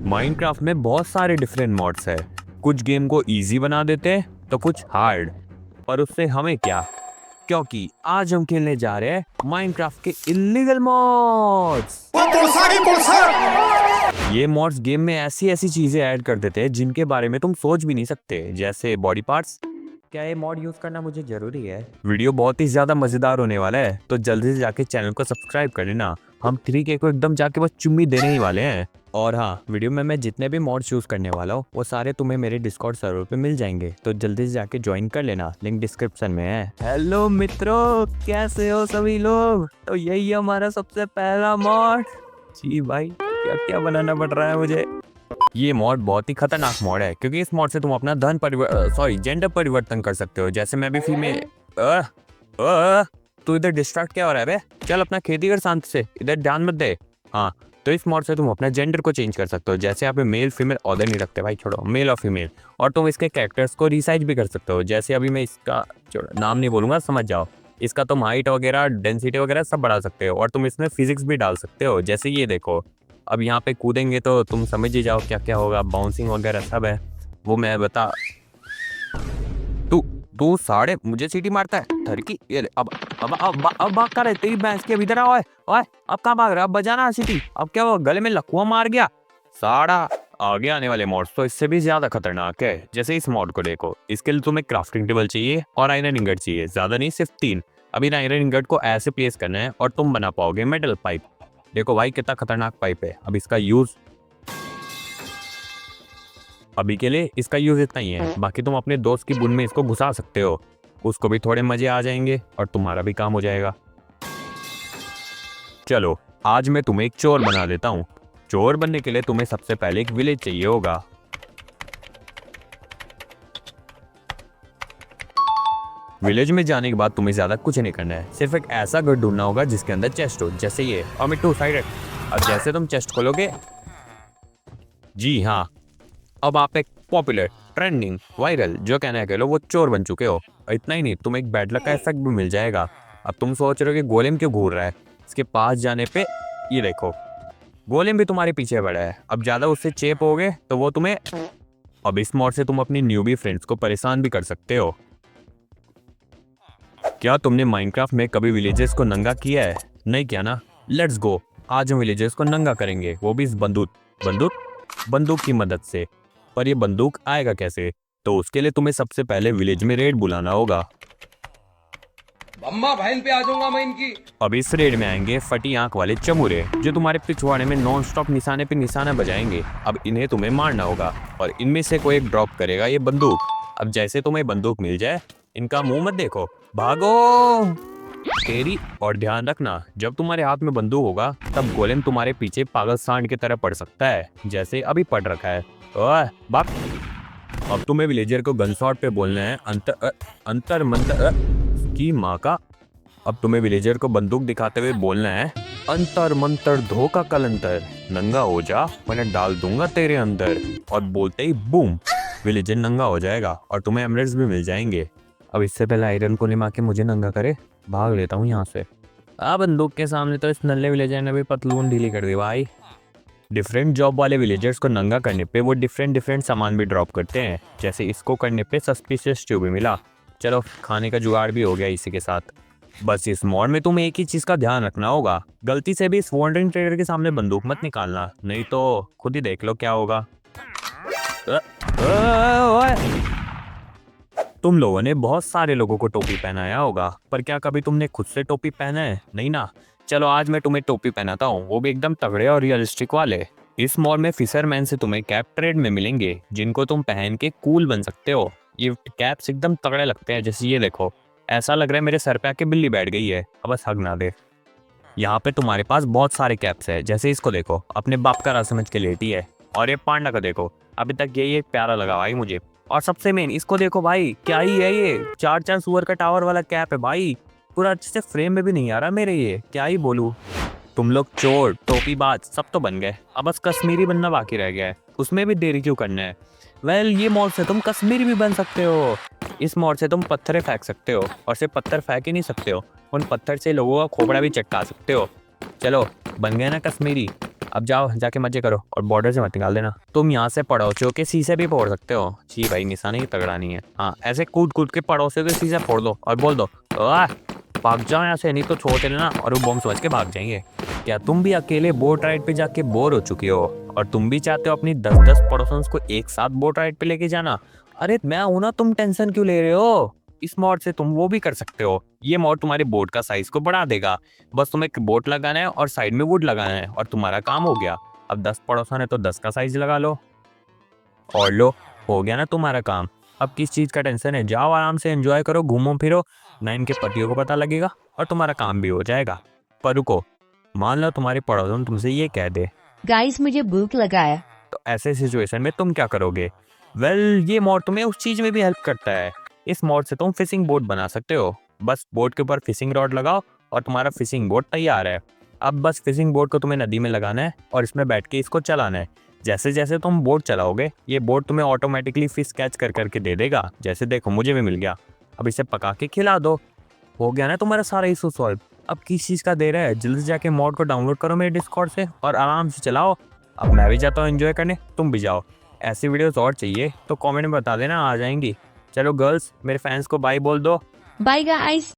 Minecraft में बहुत सारे डिफरेंट मॉड्स है। कुछ गेम को इजी बना देते हैं तो कुछ हार्ड, पर उससे हमें क्या, क्योंकि आज हम खेलने जा रहे हैं माइनक्राफ्ट के इलीगल मॉड्स। ये मॉड्स गेम में ऐसी ऐसी चीजें ऐड कर देते हैं जिनके बारे में तुम सोच भी नहीं सकते, जैसे बॉडी पार्ट्स। क्या ये मॉड यूज करना मुझे जरूरी है? वीडियो बहुत ही ज्यादा मजेदार होने वाला है, तो जल्दी से जाके चैनल को सब्सक्राइब कर लेना। हम 3K को एकदम जाके बस चुम्मी देने ही वाले हैं। और हाँ, वीडियो में मैं जितने भी मॉड चूज करने वाला हूँ वो सारे तुम्हें मेरे डिस्कॉर्ड सर्वर पे मिल जाएंगे, तो जल्दी से जाके ज्वाइन कर लेना, लिंक डिस्क्रिप्शन में है। हेलो मित्रों, कैसे हो सभी लोग? तो यही हमारा सबसे पहला मॉड। जी भाई, क्या क्या बनाना पड़ रहा है मुझे। ये मॉड बहुत ही खतरनाक मॉड है, क्योंकि इस मॉड से तुम अपना जेंडर परिवर्तन कर सकते हो। जैसे मैं भी फीमेल। तू इधर डिस्ट्रैक्ट क्या हो रहा है बे? चल अपना खेती कर शांत से, इधर ध्यान मत दे। हाँ, तो इस मॉड से तुम अपना जेंडर को चेंज कर सकते हो। जैसे यहाँ पे मेल फीमेल ऑर्डर नहीं रखते भाई, छोड़ो, मेल और फीमेल। और तुम इसके कैरेक्टर्स को रिसाइज भी कर सकते हो। जैसे अभी मैं इसका नाम नहीं बोलूंगा, समझ जाओ। इसका तुम हाइट वगैरह, डेंसिटी वगैरह सब बढ़ा सकते हो, और तुम इसमें फिजिक्स भी डाल सकते हो। जैसे ये देखो, अब यहाँ पे कूदेंगे तो तुम समझ ही जाओ क्या क्या होगा। बाउंसिंग वगैरह सब है, वो मैं बता। तू तू साढ़े मुझे सीटी मारता है ठरकी। ये ले, अब भाग कर रहे तेरी भैंस के इधर आओ। ओए ओए, अब कहाँ भाग रहा? अब बजाना सीटी। अब क्या वो गले में लकुआ मार गया साड़ा। आगे आने वाले मॉड्स तो इससे भी ज्यादा खतरनाक है। जैसे इस मॉड को देखो, इसके लिए तुम्हें क्राफ्टिंग टेबल चाहिए और आयरन इंगट चाहिए, ज्यादा नहीं, सिर्फ 3। अभी आयरन इंगट को ऐसे प्लेस करना है और तुम बना पाओगे मेटल पाइप। देखो भाई कितना खतरनाक पाइप है। अब इसका यूज अभी के लिए इसका यूज इतना ही है, बाकी तुम अपने दोस्त की बुन में इसको घुसा सकते हो, उसको भी थोड़े मजे आ जाएंगे और तुम्हारा भी काम हो जाएगा। चलो, आज मैं तुम्हें एक चोर बना देता हूँ। चोर बनने के लिए तुम्हें सबसे पहले एक विलेज चाहिए होगा। विलेज में जाने के बाद तुम्हें ज्यादा कुछ नहीं करना है, सिर्फ एक ऐसा घर ढूंढना होगा जिसके अंदर चेस्ट हो, जैसे ये। और मैं 2 साइड। अब जैसे तुम चेस्ट खोलोगे, जी हाँ, अब आप एक पॉपुलर, ट्रेंडिंग, वायरल, जो कहना है कह लो, वो चोर बन चुके हो। और इतना ही नहीं, तुम्हें एक बैड लक का इफेक्ट भी मिल जाएगा। अब तुम सोच रहे हो कि गोलेम क्यों घूर रहा है? इसके पास जाने पे ये देखो, गोलेम भी तुम्हारे पीछे पड़ा है। अब ज्यादा उससे चेप होगे तो वो तुम्हें। अब इस मॉड से तुम अपनी न्यूबी फ्रेंड्स को परेशान भी कर सकते हो। क्या तुमने माइनक्राफ्ट में कभी विलेजेस को नंगा किया है? नहीं किया ना? लेट्स गो, आज हम विलेजेस को नंगा करेंगे, वो भी इस बंदूक की मदद से। पर ये बंदूक आएगा कैसे? तो उसके लिए तुम्हें सबसे पहले विलेज में रेड बुलाना होगा। अम्मा बहन पे आ जाऊंगा मैं इनकी। अब इस रेड में आएंगे फटी आंख वाले चमुरे, जो तुम्हारे पिछवाड़े में नॉन स्टॉप निशाने पे निशाना बजाएंगे। अब इन्हें तुम्हें मारना होगा, और इनमें से कोई एक ड्रॉप करेगा ये बंदूक। अब जैसे तुम्हें बंदूक मिल जाए, इनका मुंह मत देखो, भागो तेरी। और ध्यान रखना, जब तुम्हारे हाथ में बंदूक होगा तब गोलेम तुम्हारे पीछे पागल सांड की तरह पड़ सकता है, जैसे अभी पड़ रखा है। ओए बाप। अब तुम्हें विलेजर को गन शॉट पे बोलना है अंतर मंतर की माँ का। अब तुम्हें विलेजर को बंदूक दिखाते हुए बोलना है, अंतर मंतर धोखा कलंतर, नंगा हो जा मैं डाल दूंगा तेरे अंदर। और बोलते ही बूम, विलेजर नंगा हो जाएगा और तुम्हें एमरेट्स भी मिल जाएंगे। अब इससे पहले आयरन को निमा के मुझे नंगा करे, भाग लेता हूँ यहाँ से। बंदूक के सामने तो इस नल्ले विलेजर ने भी पतलून ढीली कर दी भाई। डिफरेंट जॉब वाले विलेजर्स को नंगा करने पे वो डिफरेंट सामान भी ड्रॉप करते हैं। जैसे इसको करने पे सस्पिशियस ट्यूब भी मिला। चलो, खाने का जुगाड़ भी हो गया इसी के साथ। बस इस मॉड में तुम्हें एक ही चीज का ध्यान रखना होगा, गलती से भी इस वॉन्डरिंग ट्रेडर के सामने बंदूक मत निकालना, नहीं तो खुद ही देख लो क्या होगा। तुम लोगों ने बहुत सारे लोगों को टोपी पहनाया होगा, पर क्या कभी तुमने खुद से टोपी पहना है? नहीं ना? चलो, आज मैं तुम्हें टोपी पहनाता हूँ, वो भी एकदम तगड़े और रियलिस्टिक वाले। इस मॉल में फिशरमैन से तुम्हें कैप ट्रेड में मिलेंगे, जिनको तुम पहन के कूल बन सकते हो। ये कैप्स एकदम तगड़े लगते हैं, जैसे ये देखो, ऐसा लग रहा है मेरे सर पे आके बिल्ली बैठ गई है, अब बस हग ना दे। यहाँ पे तुम्हारे पास बहुत सारे कैप्स है, जैसे इसको देखो, अपने बाप का राज समझ के लेटी है। और ये पांडा का देखो, अभी तक यही एक प्यारा लगा भाई मुझे। और सबसे मेन इसको देखो भाई, क्या ही है ये, 4 सुअर का टावर वाला कैप है भाई, पूरा अच्छे से फ्रेम में भी नहीं आ रहा मेरे, ये क्या ही बोलूं। तुम लोग चोर, टोपीबाज सब तो बन गए, अब बस कश्मीरी बनना बाकी रह गया है, उसमें भी देरी क्यों करना है? वेल, ये मॉड से तुम कश्मीरी भी बन सकते हो। इस मॉड से तुम पत्थर फेंक सकते हो, और सिर्फ पत्थर फेंक ही नहीं सकते हो, उन पत्थर से लोगों का खोपड़ा भी चटका सकते हो। चलो, बन गए ना कश्मीरी? अब जाओ जाके मजे करो और बॉर्डर से मत निकाल देना। तुम यहाँ से पड़ोसियों के शीशे भी फोड़ सकते हो। जी भाई, निशाने ही तगड़ा नहीं है। हाँ, ऐसे कूद कूद के पड़ोसियों के शीशे फोड़ दो और बोल दो "आह, भाग जाओ यहाँ से, नहीं तो छोड़ देना" और वो बॉम्ब समझ के भाग जाएंगे। क्या तुम भी अकेले बोट राइड पे जाके बोर हो चुके हो और तुम भी चाहते हो अपनी 10-10 पड़ोसियों को एक साथ बोट राइड पे लेके जाना? अरे मैं हूं ना, तुम टेंशन क्यों ले रहे हो? इस मॉड से तुम वो भी कर सकते हो। ये मॉड तुम्हारे बोट का साइज को बढ़ा देगा। बस तुम्हें एक बोट लगाना है और साइड में वुड लगाना है और तुम्हारा काम हो गया। अब 10 पड़ोसन है तो 10 का साइज लगा लो और लो, हो गया ना तुम्हारा काम। अब किस चीज का टेंशन है? जाओ आराम से एंजॉय करो, घूमो फिरो, ना इनके पतियों को पता लगेगा और तुम्हारा काम भी हो जाएगा। पर रुको, मान लो तुम्हारे पड़ोसन तुमसे ये कह दे गाइस मुझे भूख लगा है। तो ऐसे सिचुएशन में तुम क्या करोगे? वेल, ये मोड तुम्हें उस चीज में भी हेल्प करता है। इस मोड से तुम फिशिंग बोट बना सकते हो। बस बोट के ऊपर फिशिंग रॉड लगाओ और तुम्हारा फिशिंग बोट तैयार है। अब बस फिशिंग बोट को तुम्हें नदी में लगाना है और इसमें बैठ के इसको चलाना है। जैसे जैसे तुम बोट चलाओगे ये बोट तुम्हें ऑटोमेटिकली फिश कैच कर करके दे देगा। जैसे देखो, मुझे भी मिल गया। अब इसे पका के खिला दो, हो गया ना तुम्हारा सारा इशू सॉल्व। अब किस चीज़ का देर है? जल्दी से जाके मॉड को डाउनलोड करो मेरे डिस्कॉर्ड से और आराम से चलाओ। अब मैं भी जाता हूँ एंजॉय करने, तुम भी जाओ। ऐसी वीडियोस और चाहिए तो कमेंट में बता देना, आ जाएंगी। चलो गर्ल्स, मेरे फैंस को बाय बोल दो। Bye guys.